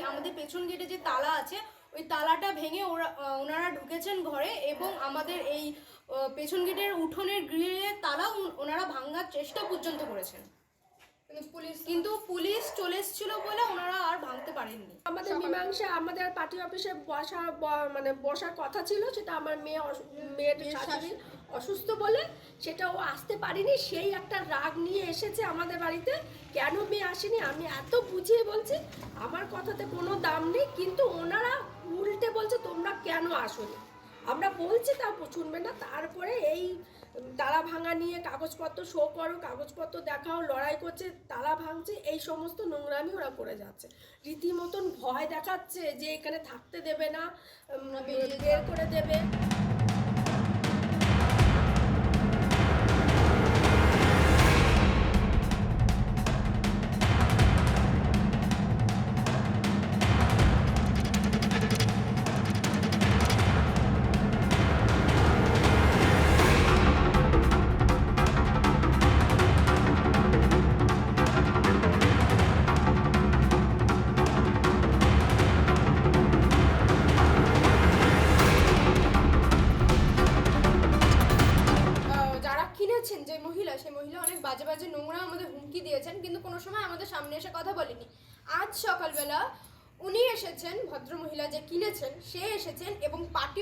আমাদের পেছন গেটে যে তালা আছে ওই তালাটা ভেঙে ওনারা ঢুকেছেন ঘরে এবং আমাদের এই পেছন গেটের উঠোনের গ্রিলের তালা ওনারা ভাঙার চেষ্টা পর্যন্ত করেছেন, কিন্তু পুলিশ চলে এসেছিল বলে ওনারা আর ভাঙতে পারেননি। আমাদের মীমাংসা আমাদের পার্টি অফিসে বসার কথা ছিল, সেটা আমার মেয়ের শাশুড়ি অসুস্থ বলে সেটা ও আসতে পারেনি, সেই একটা রাগ নিয়ে এসেছে আমাদের বাড়িতে। কেন মেয়ে আসেনি আমি এত বুঝিয়ে বলছি, আমার কথাতে কোনো দাম নেই, কিন্তু ওনারা উল্টে বলছে তোমরা কেন আসোনি, আমরা বলছি তা শুনবে না। তারপরে এই তালা ভাঙা নিয়ে কাগজপত্র শো করো, কাগজপত্র দেখাও, লড়াই করছে, তালা ভাঙছে, এই সমস্ত নোংরামি ওরা করে যাচ্ছে। রীতিমতন ভয় দেখাচ্ছে যে এখানে থাকতে দেবে না, বের করে দেবে। যে মহিলা সেই মহিলা অনেক বাজে বাজে নোংরা আমাদের হুমকি দিয়েছেন, কিন্তু কোনো সময় আমাদের সামনে এসে কথা বলেনি। আজ সকালবেলা উনি এসেছেন, ভদ্র মহিলা যে কিনেছেন সে এসেছেন এবং পার্টি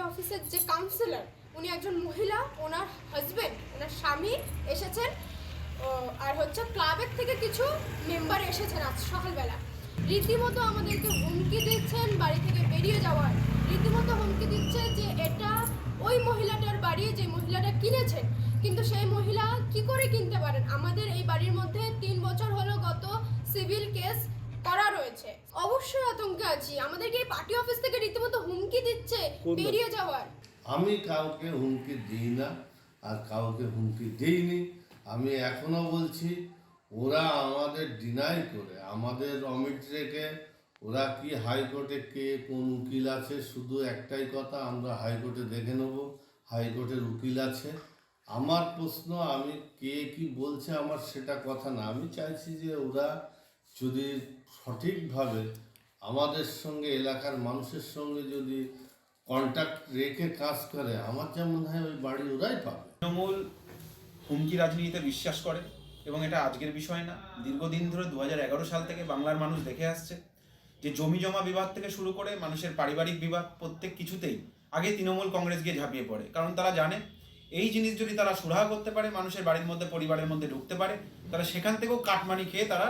অফিসের যে কাউন্সিলর উনি একজন মহিলা, ওনার হাজবেন্ড ওনার স্বামী এসেছেন, আর হচ্ছে ক্লাবের থেকে কিছু মেম্বার এসেছেন আজ সকালবেলা। রীতিমতো আমাদেরকে হুমকি দিচ্ছেন বাড়ি থেকে বেরিয়ে যাওয়ার, রীতিমতো হুমকি দিচ্ছে যে এটা ওই মহিলাটার বাড়ি যে মহিলাটা কিনেছেন, কিন্তু সেই মহিলা কি করে কিনতে পারেন? আমাদের এই বাড়ির মধ্যে 3 বছর হলো গত সিভিল কেস করা রয়েছে। অবশ্যই আতঙ্কে আছি, আমাদেরকে এই পার্টি অফিস থেকে রীতিমতো হুমকি দিচ্ছে বেরিয়ে যাওয়ার। আমি কাউকে হুমকি দিই না আর কাউকে হুমকি দিইনি। আমি এখনো বলছি, ওরা আমাদের ডিনাই করে, আমাদের অমিট রেখে ওরা কি হাইকোর্টে কে কোন উকিল আছে, শুধু একটাই কথা, আমরা হাইকোর্টে দেখে নেব, হাইকোর্টের উকিল আছে। আমার প্রশ্ন, আমি কে কি বলছে আমার সেটা কথা না, আমি চাইছি যে ওরা যদি সঠিকভাবে আমাদের সঙ্গে এলাকার মানুষের সঙ্গে যদি কন্ট্যাক্ট রেখে কাজ করে, আমার যা মনে হয় ওই বাড়ি ওরাই পাবে। তৃণমূল হুমকি রাজনীতিতে বিশ্বাস করে এবং এটা আজকের বিষয় না, দীর্ঘদিন ধরে 2011 সাল থেকে বাংলার মানুষ দেখে আসছে যে জমি জমা বিবাদ থেকে শুরু করে মানুষের পারিবারিক বিবাদ প্রত্যেক কিছুতেই আগে তৃণমূল কংগ্রেস গিয়ে ঝাঁপিয়ে পড়ে, কারণ তারা জানে এই জিনিস যদি তারা সুরাহা করতে পারে, মানুষের বাড়ির মধ্যে পরিবারের মধ্যে ঢুকতে পারে, তারা সেখান থেকেও কাটমানি খেয়ে তারা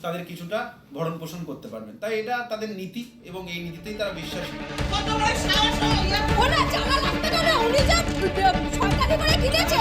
তাদের কিছুটা ভরণ পোষণ করতে পারবেন। তাই এটা তাদের নীতি এবং এই নীতিতেই তারা বিশ্বাসী। সরকারি করে কিনেছে